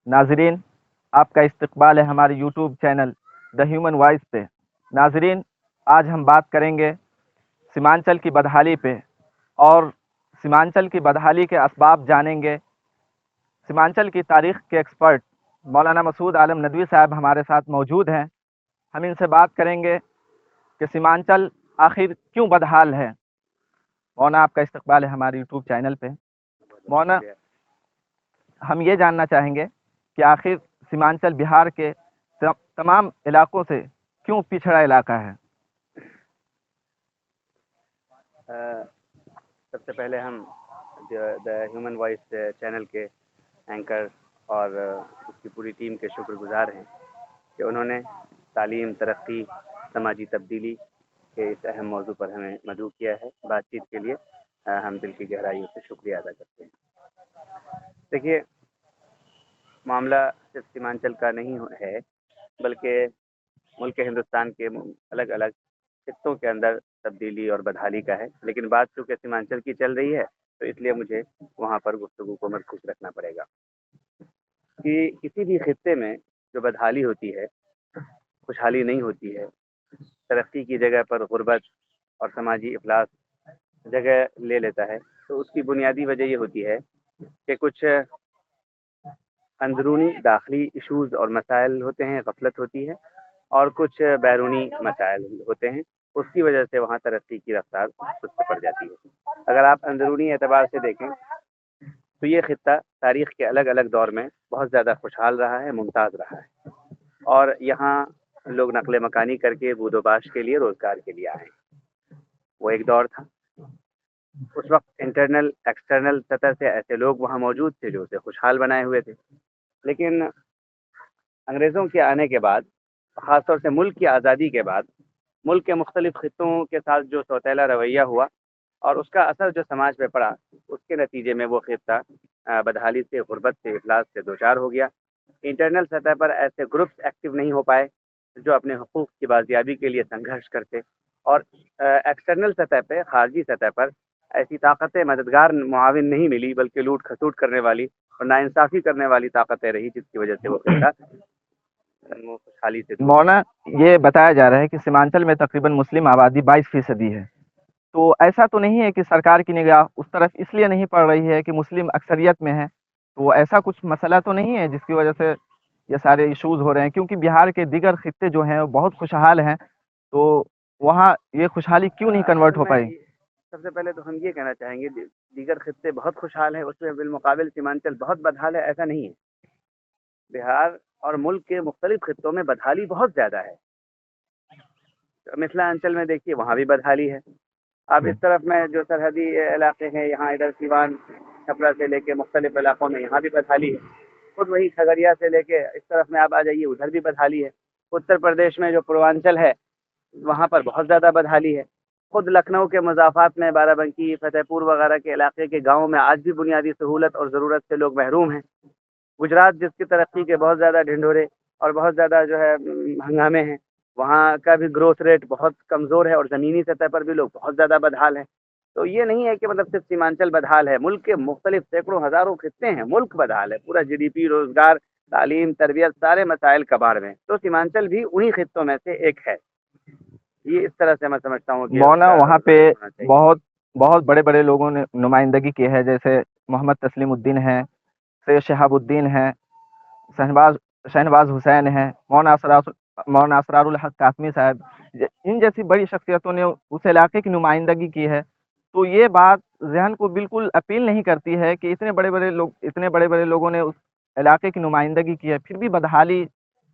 ناظرین، آپ کا استقبال ہے ہمارے YouTube channel the human voice پہ۔ ناظرین، آج ہم بات کریں گے سیمانچل کی بدحالی پہ، اور سیمانچل کی بدحالی کے اسباب جانیں گے۔ سیمانچل کی تاریخ کے ایکسپرٹ مولانا مسعود عالم ندوی صاحب ہمارے ساتھ موجود ہیں۔ ہم ان سے بات کریں گے کہ سیمانچل آخر کیوں بدحال ہے۔ مولانا، آپ کا استقبال ہے ہمارے یوٹیوب چینل پہ۔ مولانا، ہم یہ جاننا چاہیں گے کہ آخر سیمانچل بہار کے تمام علاقوں سے کیوں پچھڑا علاقہ ہے؟ سب سے پہلے ہم دا ہیومن وائس چینل کے اینکر اور اس کی پوری ٹیم کے شکر گزار ہیں کہ انہوں نے تعلیم، ترقی، سماجی تبدیلی کے اس اہم موضوع پر ہمیں مدعو کیا ہے بات چیت کے لیے۔ ہم دل کی گہرائیوں سے شکریہ ادا کرتے ہیں۔ دیکھیے، معاملہ صرف سیمانچل کا نہیں ہے، بلکہ ملک ہندوستان کے الگ الگ خطوں کے اندر تبدیلی اور بدحالی کا ہے، لیکن بات چونکہ سیمانچل کی چل رہی ہے تو اس لیے مجھے وہاں پر گفتگو کو مرکوز رکھنا پڑے گا کہ کسی بھی خطے میں جو بدحالی ہوتی ہے، خوشحالی نہیں ہوتی ہے، ترقی کی جگہ پر غربت اور سماجی افلاس جگہ لے لیتا ہے، تو اس کی بنیادی وجہ یہ ہوتی ہے کہ کچھ اندرونی داخلی ایشوز اور مسائل ہوتے ہیں، غفلت ہوتی ہے، اور کچھ بیرونی مسائل ہوتے ہیں، اس کی وجہ سے وہاں ترقی کی رفتار سست پڑ جاتی ہے۔ اگر آپ اندرونی اعتبار سے دیکھیں تو یہ خطہ تاریخ کے الگ الگ دور میں بہت زیادہ خوشحال رہا ہے، ممتاز رہا ہے، اور یہاں لوگ نقل مکانی کر کے بود و باش کے لیے، روزگار کے لیے آئے۔ وہ ایک دور تھا، اس وقت انٹرنل ایکسٹرنل سطح سے ایسے لوگ وہاں موجود تھے جو اسے خوشحال بنائے ہوئے تھے، لیکن انگریزوں کے آنے کے بعد، خاص طور سے ملک کی آزادی کے بعد، ملک کے مختلف خطوں کے ساتھ جو سوتیلا رویہ ہوا اور اس کا اثر جو سماج پہ پڑا، اس کے نتیجے میں وہ خطہ بدحالی سے، غربت سے، افلاس سے دوچار ہو گیا۔ انٹرنل سطح پر ایسے گروپس ایکٹیو نہیں ہو پائے جو اپنے حقوق کی بازیابی کے لیے سنگھرش کرتے، اور ایکسٹرنل سطح پہ، خارجی سطح پر ایسی طاقتیں مددگار معاون نہیں ملی، بلکہ لوٹ کھسوٹ کرنے والی اور ناانصافی کرنے والی طاقتیں رہی، جس کی وجہ سے وہ خطہ خوشحالی سے دور۔ مولانا، یہ بتایا جا رہا ہے کہ سیمانچل میں تقریباً مسلم آبادی 22% ہے، تو ایسا تو نہیں ہے کہ سرکار کی نگاہ اس طرف اس لیے نہیں پڑ رہی ہے کہ مسلم اکثریت میں ہے؟ تو ایسا کچھ مسئلہ تو نہیں ہے جس کی وجہ سے یہ سارے ایشوز ہو رہے ہیں؟ کیونکہ بہار کے دیگر خطے جو ہیں وہ بہت خوشحال ہیں، تو وہاں یہ خوشحالی کیوں نہیں کنورٹ ہو پائی؟ سب سے پہلے تو ہم یہ کہنا چاہیں گے دیگر خطے بہت خوشحال ہیں، اس میں بالمقابل سیمانچل بہت بدحال ہے، ایسا نہیں ہے۔ بہار اور ملک کے مختلف خطوں میں بدحالی بہت زیادہ ہے۔ مثلا انچل میں دیکھیے، وہاں بھی بدحالی ہے۔ اب اس طرف میں جو سرحدی علاقے ہیں، یہاں ادھر سیوان، چھپرا سے لے کے مختلف علاقوں میں یہاں بھی بدحالی ہے۔ خود وہی کھگڑیا سے لے کے اس طرف میں آپ آ جائیے، ادھر بھی بدحالی ہے۔ اتر پردیش میں جو پوروانچل ہے، وہاں پر بہت زیادہ بدحالی ہے۔ خود لکھنؤ کے مضافات میں بارہ بنکی، فتح پور وغیرہ کے علاقے کے گاؤں میں آج بھی بنیادی سہولت اور ضرورت سے لوگ محروم ہیں۔ گجرات جس کی ترقی کے بہت زیادہ ڈھنڈورے اور بہت زیادہ جو ہے ہنگامے ہیں، وہاں کا بھی گروتھ ریٹ بہت کمزور ہے، اور زمینی سطح پر بھی لوگ بہت زیادہ بدحال ہیں۔ تو یہ نہیں ہے کہ مطلب صرف سیمانچل بدحال ہے، ملک کے مختلف سینکڑوں ہزاروں خطے ہیں، ملک بدحال ہے، پورا GDP، روزگار، تعلیم، تربیت، سارے مسائل کباڑ میں، تو سیمانچل بھی انہی خطوں میں سے ایک ہے۔ یہ اس طرح سے میں سمجھتا ہوں کہ مولانا، وہاں پہ بہت بہت بڑے بڑے لوگوں نے نمائندگی کی ہے، جیسے محمد تسلیم الدین ہیں، سید شہاب الدین ہیں، شہنواز حسین ہیں، مولانا اسرار الحق قاسمی صاحب، ان جیسی بڑی شخصیتوں نے اس علاقے کی نمائندگی کی ہے۔ تو یہ بات ذہن کو بالکل اپیل نہیں کرتی ہے کہ اتنے بڑے بڑے لوگوں نے اس علاقے کی نمائندگی کی ہے، پھر بھی بدحالی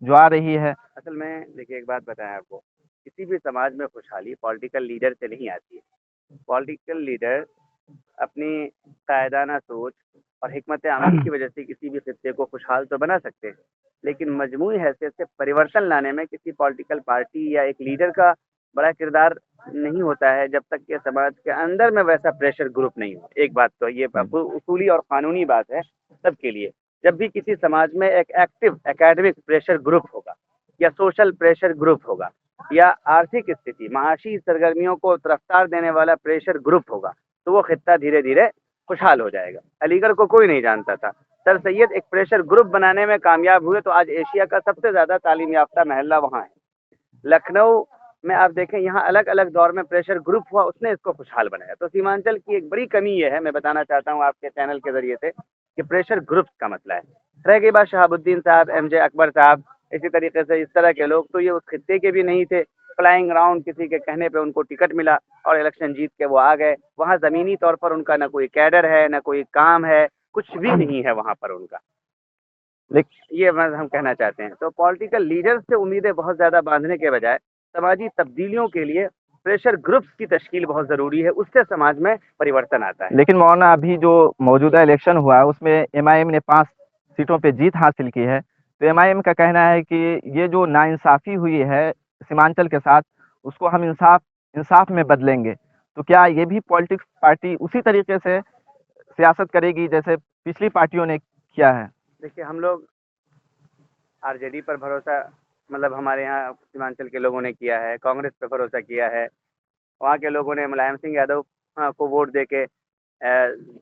جو آ رہی ہے۔ اصل میں دیکھیے، ایک بات بتائیں آپ کو، کسی بھی سماج میں خوشحالی پولیٹیکل لیڈر سے نہیں آتی ہے۔ پولیٹیکل لیڈر اپنی قائدانہ سوچ اور حکمت عمل کی وجہ سے کسی بھی خطے کو خوشحال تو بنا سکتے ہیں، لیکن مجموعی حیثیت سے پریورتن لانے میں کسی پولیٹیکل پارٹی یا ایک لیڈر کا بڑا کردار نہیں ہوتا ہے، جب تک کہ سماج کے اندر میں ویسا پریشر گروپ نہیں ہو۔ ایک بات تو یہ اصولی اور قانونی بات ہے سب کے لیے، جب بھی کسی سماج میں ایک ایکٹیو اکیڈمک پریشر گروپ ہوگا، یا سوشل پریشر گروپ ہوگا، یا آرتھک استھتی، معاشی سرگرمیوں کو رفتار دینے والا پریشر گروپ ہوگا، تو وہ خطہ دھیرے دھیرے خوشحال ہو جائے گا۔ علی گڑھ کو کوئی نہیں جانتا تھا، سر سید ایک پریشر گروپ بنانے میں کامیاب ہوئے تو آج ایشیا کا سب سے زیادہ تعلیم یافتہ محلہ وہاں ہے. لکھنؤ میں آپ دیکھیں یہاں الگ الگ دور میں پریشر گروپ ہوا, اس نے اس کو خوشحال بنایا. تو سیمانچل کی ایک بڑی کمی یہ ہے, میں بتانا چاہتا ہوں آپ کے چینل کے ذریعے سے, کہ پریشر گروپس کا مسئلہ ہے. رہ گئی بات شہاب الدین صاحب, ایم جے اکبر صاحب, اسی طریقے سے اس طرح کے لوگ, تو یہ اس خطے کے بھی نہیں تھے. فلائنگ راؤنڈ کسی کے کہنے پہ ان کو ٹکٹ ملا اور الیکشن جیت کے وہ آ گئے. وہاں زمینی طور پر ان کا نہ کوئی کیڈر ہے, نہ کوئی کام ہے, کچھ بھی نہیں ہے وہاں پر ان کا. یہ ہم کہنا چاہتے ہیں. تو پولیٹیکل لیڈرز سے امیدیں بہت زیادہ باندھنے کے بجائے سماجی تبدیلیوں کے لیے پریشر گروپس کی تشکیل بہت ضروری ہے, اس سے سماج میں پریورتن آتا ہے. لیکن مولانا ابھی جو موجودہ الیکشن ہوا ہے اس میں ایم آئی ایم نے 5 سیٹوں پہ جیت حاصل کی ہے. تو ایم آئی ایم کا کہنا ہے کہ یہ جو ناانصافی ہوئی ہے سیمانچل کے ساتھ, اس کو ہم انصاف میں بدلیں گے. تو کیا یہ بھی پولیٹکس پارٹی اسی طریقے سے سیاست کرے گی جیسے پچھلی پارٹیوں نے کیا ہے؟ دیکھیے, ہم لوگ آر جے ڈی پر بھروسہ, مطلب ہمارے یہاں سیمانچل کے لوگوں نے کیا ہے, کانگریس پہ بھروسہ کیا ہے. وہاں کے لوگوں نے ملائم سنگھ یادو کو ووٹ دے کے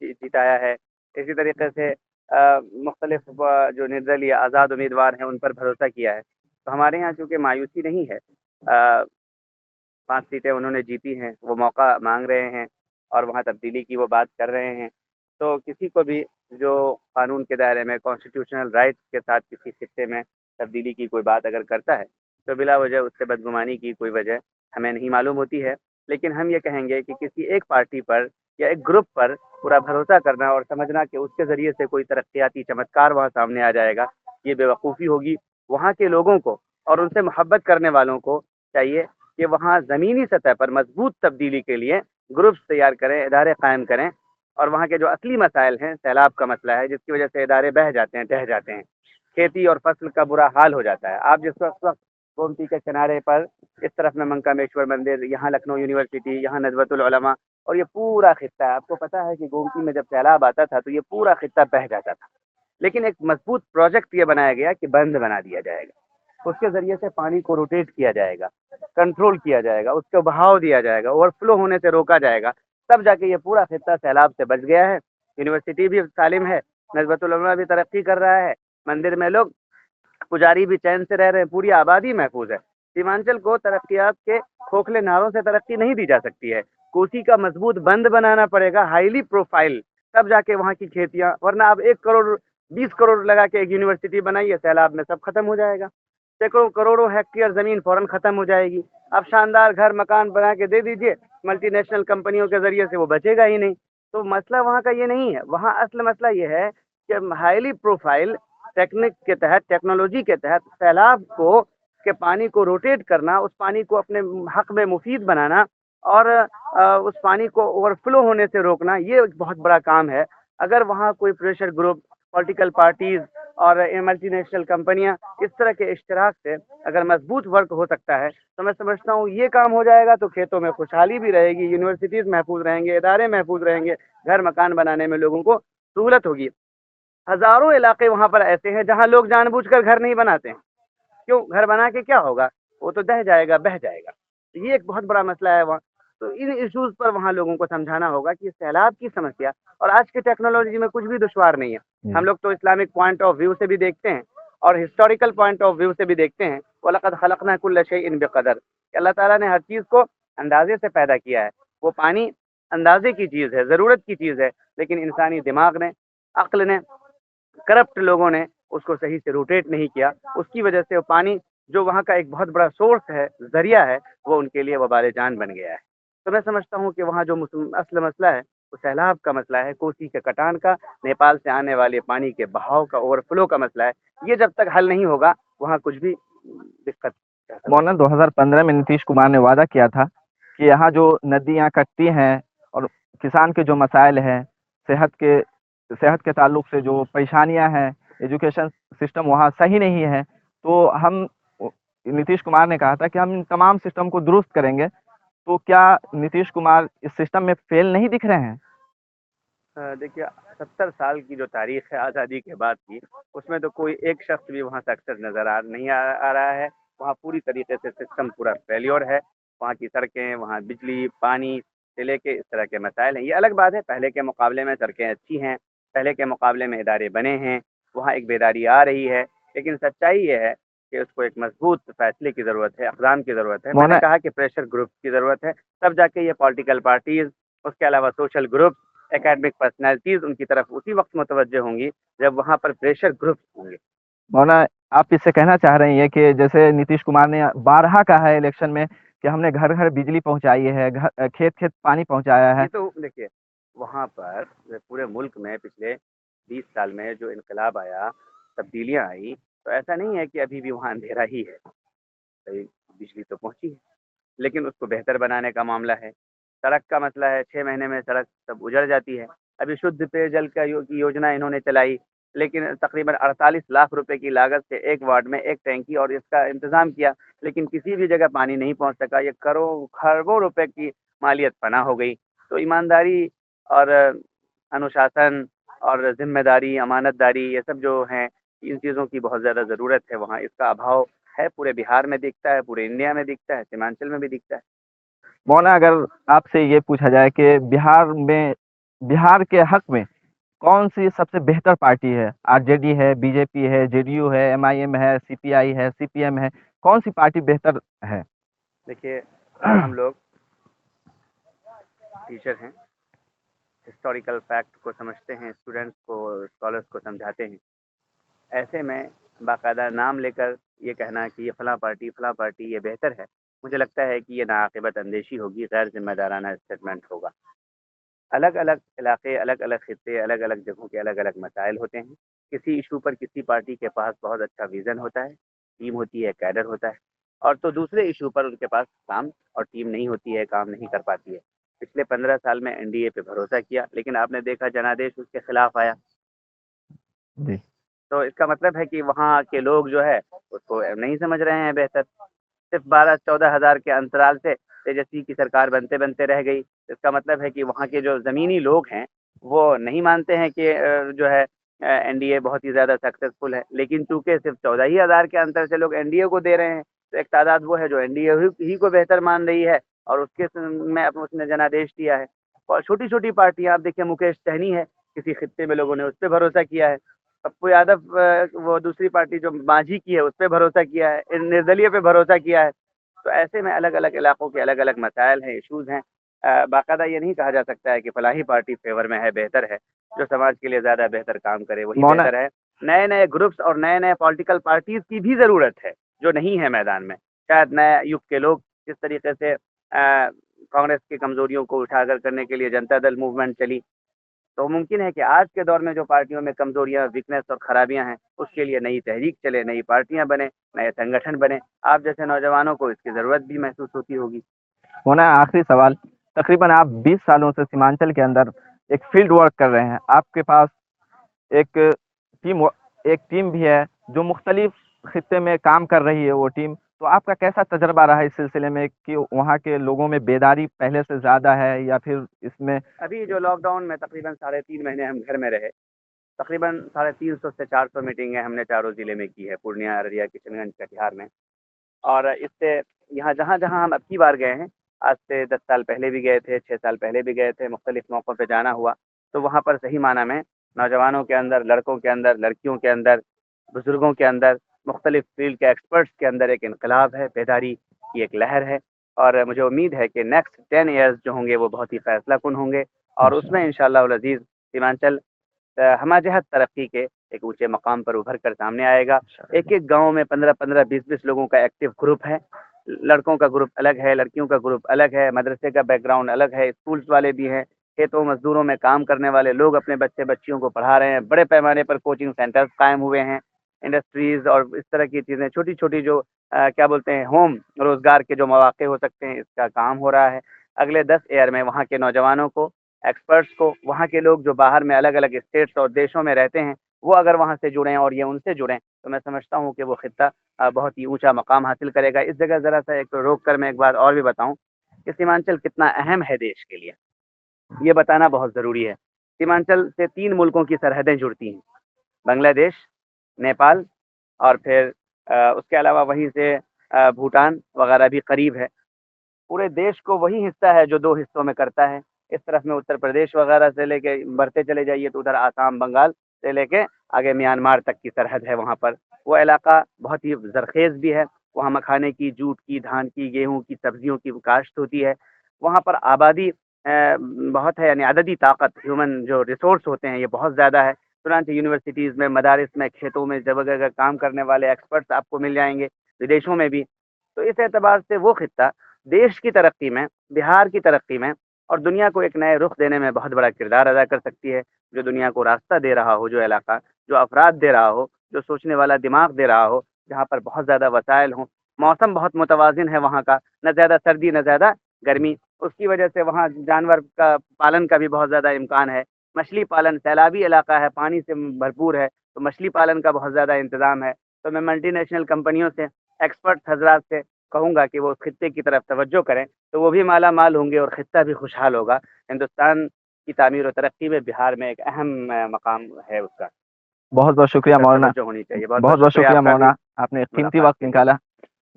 جتایا ہے. اسی طریقے سے مختلف جو نردل یا آزاد امیدوار ہیں ان پر بھروسہ کیا ہے. تو ہمارے یہاں چونکہ مایوسی نہیں ہے, 5 سیٹیں انہوں نے جیتی ہیں, وہ موقع مانگ رہے ہیں اور وہاں تبدیلی کی وہ بات کر رہے ہیں. تو کسی کو بھی جو قانون کے دائرے میں کانسٹیٹیوشنل رائٹس کے ساتھ کسی خطے میں تبدیلی کی کوئی بات اگر کرتا ہے تو بلا وجہ اس سے بدگمانی کی کوئی وجہ ہمیں نہیں معلوم ہوتی ہے. لیکن ہم یہ کہیں گے کہ کسی ایک پارٹی پر یا ایک گروپ پر پورا بھروسہ کرنا اور سمجھنا کہ اس کے ذریعے سے کوئی ترقیاتی چمتکار وہاں سامنے آ جائے گا, یہ بے وقوفی ہوگی. وہاں کے لوگوں کو اور ان سے محبت کرنے والوں کو چاہیے کہ وہاں زمینی سطح پر مضبوط تبدیلی کے لیے گروپس تیار کریں, ادارے قائم کریں. اور وہاں کے جو اصلی مسائل ہیں, سیلاب کا مسئلہ ہے جس کی وجہ سے ادارے بہہ جاتے ہیں, ڈہ جاتے ہیں, کھیتی اور فصل کا برا حال ہو جاتا ہے. آپ جس وقت گومتی کے کنارے پر اس طرف میں منکامیشور مندر, یہاں لکھنؤ یونیورسٹی, یہاں ندوۃ العلماء, اور یہ پورا خطہ ہے. آپ کو پتا ہے کہ گومتی میں جب سیلاب آتا تھا تو یہ پورا خطہ بہہ جاتا تھا. لیکن ایک مضبوط پروجیکٹ یہ بنایا گیا کہ بند بنا دیا جائے گا, اس کے ذریعے سے پانی کو روٹیٹ کیا جائے گا, کنٹرول کیا جائے گا, اس کو بہاؤ دیا جائے گا, اوور فلو ہونے سے روکا جائے گا. تب جا کے یہ پورا خطہ سیلاب سے بچ گیا ہے. یونیورسٹی بھی سالم ہے, ندوۃ العلماء بھی ترقی کر رہا ہے, مندر میں لوگ پجاری بھی چین سے رہ رہے ہیں, پوری آبادی محفوظ ہے. سیمانچل کو ترقیات کے کھوکھلے نعروں سے ترقی نہیں دی جا سکتی ہے. کوسی کا مضبوط بند بنانا پڑے گا, ہائیلی پروفائل, تب جا کے وہاں کی کھیتیاں, ورنہ آپ 1 کروڑ 20 کروڑ لگا کے ایک یونیورسٹی بنائیے, سیلاب میں سب ختم ہو جائے گا. سینکڑوں کروڑوں ہیکٹیئر زمین فوراً ختم ہو جائے گی. آپ شاندار گھر مکان بنا کے دے دیجئے, ملٹی نیشنل کمپنیوں کے ذریعے سے وہ بچے گا ہی نہیں. تو مسئلہ وہاں کا یہ نہیں ہے. وہاں اصل مسئلہ یہ ہے کہ ہائیلی پروفائل ٹیکنک کے تحت, ٹیکنالوجی کے تحت سیلاب کو کے پانی کو روٹیٹ کرنا, اس پانی کو اپنے حق میں مفید بنانا اور اس پانی کو اوور فلو ہونے سے روکنا, یہ ایک بہت بڑا کام ہے. اگر وہاں کوئی پریشر گروپ, پولیٹیکل پارٹیز اور ملٹی نیشنل کمپنیاں اس طرح کے اشتراک سے اگر مضبوط ورک ہو سکتا ہے تو میں سمجھتا ہوں یہ کام ہو جائے گا تو کھیتوں میں خوشحالی بھی رہے گی, یونیورسٹیز محفوظ رہیں گے, ادارے محفوظ رہیں گے, گھر مکان بنانے میں لوگوں کو سہولت ہوگی. ہزاروں علاقے وہاں پر ایسے ہیں جہاں لوگ جان بوجھ کر گھر نہیں بناتے ہیں. کیوں؟ گھر بنا کے کیا ہوگا, وہ تو دہ جائے گا, بہہ جائے گا. یہ ایک بہت بڑا مسئلہ ہے وہاں. تو ان ایشوز پر وہاں لوگوں کو سمجھانا ہوگا کہ سیلاب کی سمسیا اور آج کی ٹیکنالوجی میں کچھ بھی دشوار نہیں ہے. ہم لوگ تو اسلامک پوائنٹ آف ویو سے بھی دیکھتے ہیں اور ہسٹوریکل پوائنٹ آف ویو سے بھی دیکھتے ہیں. وَلَقَدْ خَلَقْنَا كُلَّ شَيْءٍ بِقَدَرٍ, کہ اللہ تعالیٰ نے ہر چیز کو اندازے سے پیدا کیا ہے. وہ پانی اندازے کی چیز ہے, ضرورت کی چیز ہے, لیکن انسانی دماغ نے, عقل نے, کرپٹ لوگوں نے اس کو صحیح سے روٹیٹ نہیں کیا. اس کی وجہ سے وہ پانی جو وہاں کا ایک بہت بڑا سورس ہے, ذریعہ ہے, وہ ان کے لیے وبال جان بن گیا ہے. تو میں سمجھتا ہوں کہ وہاں جو اصل مسئلہ ہے وہ سیلاب کا مسئلہ ہے, کوسی کے کٹان کا, نیپال سے آنے والے پانی کے بہاؤ کا, اوور فلو کا مسئلہ ہے. یہ جب تک حل نہیں ہوگا وہاں کچھ بھی دقت. مولانا 2015 میں نتیش کمار نے وعدہ کیا تھا کہ یہاں جو ندیاں کٹتی ہیں اور کسان کے جو مسائل ہیں, صحت کے تعلق سے جو پریشانیاں ہیں, ایجوکیشن سسٹم وہاں صحیح نہیں ہے, تو ہم نتیش کمار نے کہا تھا کہ ہم ان تمام سسٹم کو درست کریں گے. تو کیا نتیش کمار اس سسٹم میں فیل نہیں دکھ رہے ہیں؟ دیکھیے, 70 سال کی جو تاریخ ہے آزادی کے بعد کی, اس میں تو کوئی ایک شخص بھی وہاں سکسیس نظر نہیں آ رہا ہے. وہاں پوری طریقے سے سسٹم پورا فیلیور ہے. وہاں کی سڑکیں, وہاں بجلی, پانی سے لے کے اس طرح کے مسائل ہیں. یہ الگ بات ہے, پہلے کے مقابلے میں سڑکیں اچھی ہیں, پہلے کے مقابلے میں ادارے بنے ہیں، وہاں ایک بیداری آ رہی ہے، لیکن سچائی یہ ہے کہ اس کو ایک مضبوط فیصلے کی ضرورت ہے، اقدام کی ضرورت ہے. میں نے مولانا کہا کہ پریشر گروپ کی ضرورت ہے، تب جا کے یہ پولیٹیکل پارٹیز، اس کے علاوہ سوشل گروپ، اکیڈمک پرسنالٹیز ان کی طرف اسی وقت متوجہ ہوں گی جب وہاں پر پریشر گروپس ہوں گے. مولانا آپ اس سے کہنا چاہ رہے ہیں کہ جیسے نتیش کمار نے بارہا کہا ہے الیکشن میں کہ ہم نے گھر گھر بجلی پہنچائی ہے، کھیت کھیت پانی پہنچایا ہے. یہ تو دیکھیے وہاں پر پورے ملک میں پچھلے 20 سال میں جو انقلاب آیا، تبدیلیاں آئی، تو ایسا نہیں ہے کہ ابھی بھی وہاں اندھیرا ہی ہے. بھائی بجلی تو پہنچی ہے، لیکن اس کو بہتر بنانے کا معاملہ ہے. سڑک کا مسئلہ ہے، 6 مہینے میں سڑک سب اجڑ جاتی ہے. ابھی شدھ پے جل کا کی یوجنا انہوں نے چلائی، لیکن تقریباً 48 لاکھ روپے کی لاگت سے ایک وارڈ میں ایک ٹینکی اور اس کا انتظام کیا، لیکن کسی بھی جگہ پانی نہیں پہنچ سکا. یہ خربوں روپے کی مالیت پناہ ہو گئی. تو ایمانداری اور انوشاسن اور ذمہ داری، امانت داری، یہ سب جو ہیں ان چیزوں کی بہت زیادہ ضرورت ہے. وہاں اس کا ابھاؤ ہے، پورے بہار میں دکھتا ہے، پورے انڈیا میں دکھتا ہے، سیمانچل میں بھی دکھتا ہے. مولانا اگر آپ سے یہ پوچھا جائے کہ بہار کے حق میں کون سی سب سے بہتر پارٹی ہے؟ آر جے ڈی ہے، بی جے پی ہے، جے ڈی یو ہے، ایم آئی ایم ہے، سی پی آئی ہے، سی پی ایم ہے، کون سی پارٹی بہتر ہے؟ دیکھیے ہم لوگ ٹیچر ہیں، ہسٹوریکل فیکٹ کو سمجھتے ہیں، اسٹوڈنٹس کو، اسکالرس کو سمجھاتے ہیں. ایسے میں باقاعدہ نام لے کر یہ کہنا کہ یہ فلاں پارٹی یہ بہتر ہے، مجھے لگتا ہے کہ یہ ناعاقبت اندیشی ہوگی، غیر ذمہ دارانہ اسٹیٹمنٹ ہوگا. الگ الگ علاقے، الگ الگ خطے، الگ الگ جگہوں کے الگ الگ مسائل ہوتے ہیں. کسی ایشو پر کسی پارٹی کے پاس بہت اچھا ویژن ہوتا ہے، ٹیم ہوتی ہے، کیڈر ہوتا ہے، اور تو دوسرے ایشو پر ان کے پاس کام اور ٹیم نہیں ہوتی ہے، کام نہیں کر پاتی ہے. پچھلے 15 سال میں این ڈی اے پہ بھروسہ کیا، لیکن آپ نے دیکھا جنادیش اس کے خلاف آیا. جی تو اس کا مطلب ہے کہ وہاں کے لوگ جو ہے اس کو نہیں سمجھ رہے ہیں بہتر. صرف 12-14 ہزار کے انترال سے تیجسوی کی سرکار بنتے بنتے رہ گئی. اس کا مطلب ہے کہ وہاں کے جو زمینی لوگ ہیں وہ نہیں مانتے ہیں کہ جو ہے این ڈی اے بہت ہی زیادہ سکسیزفل ہے. لیکن چونکہ صرف 14 ہی ہزار کے انتر سے لوگ این ڈی اے کو دے رہے ہیں، تو ایک تعداد وہ ہے جو این ڈی اے ہی کو بہتر مان رہی ہے، اور اس کے میں اس نے جنادیش دیا ہے. اور چھوٹی چھوٹی پارٹیاں، آپ دیکھیں مکیش سہنی ہے، کسی خطے میں لوگوں نے اس پہ بھروسہ کیا ہے. پپو یادو وہ دوسری پارٹی جو ماجھی کی ہے اس پہ بھروسہ کیا ہے، نردلیہ پہ بھروسہ کیا ہے. تو ایسے میں الگ الگ علاقوں کے الگ الگ مسائل ہیں، ایشوز ہیں. باقاعدہ یہ نہیں کہا جا سکتا ہے کہ فلاحی پارٹی فیور میں ہے، بہتر ہے. جو سماج کے لیے زیادہ بہتر کام کرے وہی مولانا بہتر ہے. نئے نئے گروپس اور نئے نئے پولیٹیکل پارٹیز کی بھی ضرورت ہے جو نہیں ہے میدان میں. شاید نئے یگ کے لوگ جس طریقے سے کانگریس کی کمزوریوں کو اجاگر کرنے کے لیے جنتا دل موومنٹ چلی، تو ممکن ہے کہ آج کے دور میں جو پارٹیوں میں کمزوریاں، ویکنیس اور خرابیاں ہیں اس کے لیے نئی تحریک چلے، نئی پارٹیاں بنے، نئے سنگٹھن بنے. آپ جیسے نوجوانوں کو اس کی ضرورت بھی محسوس ہوتی ہوگی. ہونا آخری سوال، تقریباً آپ 20 سالوں سے سیمانچل کے اندر ایک فیلڈ ورک کر رہے ہیں، آپ کے پاس ایک ٹیم بھی ہے جو مختلف خطے میں کام کر رہی ہے وہ ٹیم. تو آپ کا کیسا تجربہ رہا اس سلسلے میں کہ وہاں کے لوگوں میں بیداری پہلے سے زیادہ ہے یا پھر اس میں؟ ابھی جو لاک ڈاؤن میں تقریباً 3.5 مہینے ہم گھر میں رہے، تقریباً 350 سے 400 میٹنگیں ہم نے چاروں ضلع میں کی ہے، پورنیہ، ارریہ، کشن گنج، کٹیہار میں. اور اس سے یہاں جہاں جہاں ہم اب کی بار گئے ہیں، آج سے 10 سال پہلے بھی گئے تھے، 6 سال پہلے بھی گئے تھے، مختلف موقعوں پہ جانا ہوا. تو وہاں پر صحیح معنی میں نوجوانوں کے اندر، لڑکوں کے اندر، لڑکیوں کے اندر، بزرگوں کے اندر، مختلف فیلڈ کے ایکسپرٹس کے اندر ایک انقلاب ہے، بیداری کی ایک لہر ہے. اور مجھے امید ہے کہ نیکسٹ 10 ایئرز جو ہوں گے وہ بہت ہی فیصلہ کن ہوں گے، اور اس میں انشاءاللہ العزیز سیمانچل ہمہ جہت ترقی کے ایک اونچے مقام پر ابھر کر سامنے آئے گا. ایک ایک گاؤں میں 15-15، 20-20 لوگوں کا ایکٹیو گروپ ہے. لڑکوں کا گروپ الگ ہے، لڑکیوں کا گروپ الگ ہے، مدرسے کا بیک گراؤنڈ الگ ہے، اسکولس والے بھی ہیں، کھیتوں مزدوروں میں کام کرنے والے لوگ اپنے بچے بچیوں کو پڑھا رہے ہیں. بڑے پیمانے پر کوچنگ سینٹرز قائم ہوئے ہیں، انڈسٹریز اور اس طرح کی چیزیں، چھوٹی چھوٹی جو کیا بولتے ہیں ہوم روزگار کے جو مواقع ہو سکتے ہیں، اس کا کام ہو رہا ہے. اگلے 10 ایئر میں وہاں کے نوجوانوں کو، ایکسپرٹس کو، وہاں کے لوگ جو باہر میں الگ الگ اسٹیٹس اور دیشوں میں رہتے ہیں، وہ اگر وہاں سے جڑیں اور یہ ان سے جڑیں تو میں سمجھتا ہوں کہ وہ خطہ بہت ہی اونچا مقام حاصل کرے گا. اس جگہ ذرا سا ایک روک کر میں ایک بات اور بھی بتاؤں کہ سیمانچل کتنا اہم ہے دیش کے لیے، یہ بتانا بہت ضروری ہے. سیمانچل سے 3 ملکوں کی سرحدیں جڑتی ہیں، بنگلہ دیش، نیپال، اور پھر اس کے علاوہ وہیں سے بھوٹان وغیرہ بھی قریب ہے. پورے دیش کو وہی حصہ ہے جو 2 حصوں میں کرتا ہے. اس طرف میں اتر پردیش وغیرہ سے لے کے بڑھتے چلے جائیے تو ادھر آسام بنگال سے لے کے آگے میانمار تک کی سرحد ہے وہاں پر. وہ علاقہ بہت ہی زرخیز بھی ہے. وہاں مکھانے کی، جوٹ کی، دھان کی، گیہوں کی، سبزیوں کی کاشت ہوتی ہے. وہاں پر آبادی بہت ہے، یعنی عددی طاقت، ہیومن جو ریسورس ہوتے ہیں یہ بہت زیادہ ہے. چنانچہ یونیورسٹیز میں، مدارس میں، کھیتوں میں جگہ کام کرنے والے ایکسپرٹس آپ کو مل جائیں گے، ودیشوں میں بھی. تو اس اعتبار سے وہ خطہ دیش کی ترقی میں، بہار کی ترقی میں اور دنیا کو ایک نئے رخ دینے میں بہت بڑا کردار ادا کر سکتی ہے. جو دنیا کو راستہ دے رہا ہو، جو علاقہ، جو افراد دے رہا ہو، جو سوچنے والا دماغ دے رہا ہو، جہاں پر بہت زیادہ وسائل ہوں، موسم بہت متوازن ہے وہاں کا، نہ زیادہ سردی نہ زیادہ گرمی. اس کی وجہ سے وہاں جانور کا پالن کا بھی بہت زیادہ امکان ہے. مچھلی پالن، سیلابی علاقہ ہے، پانی سے بھرپور ہے، تو مچھلی پالن کا بہت زیادہ انتظام ہے. تو میں ملٹی نیشنل کمپنیوں سے، ایکسپرٹ حضرات سے کہوں گا کہ وہ اس خطے کی طرف توجہ کریں، تو وہ بھی مالا مال ہوں گے اور خطہ بھی خوشحال ہوگا. ہندوستان کی تعمیر و ترقی میں بہار میں ایک اہم مقام ہے اس کا. بہت بہت شکریہ اس پر مولانا. توجہ ہونی چاہیے. بہت بہت بہت بہت شکریہ شکریہ آپ کا بھی. مولانا، آپ نے قیمتی ملاقات وقت کے لیے. نکالا.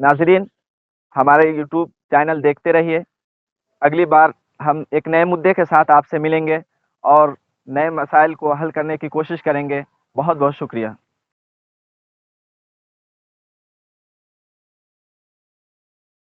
ناظرین، ہمارے یوٹیوب چینل دیکھتے رہیے. اگلی بار ہم ایک نئے مدعے کے ساتھ آپ سے ملیں گے اور نئے مسائل کو حل کرنے کی کوشش کریں گے. بہت بہت شکریہ.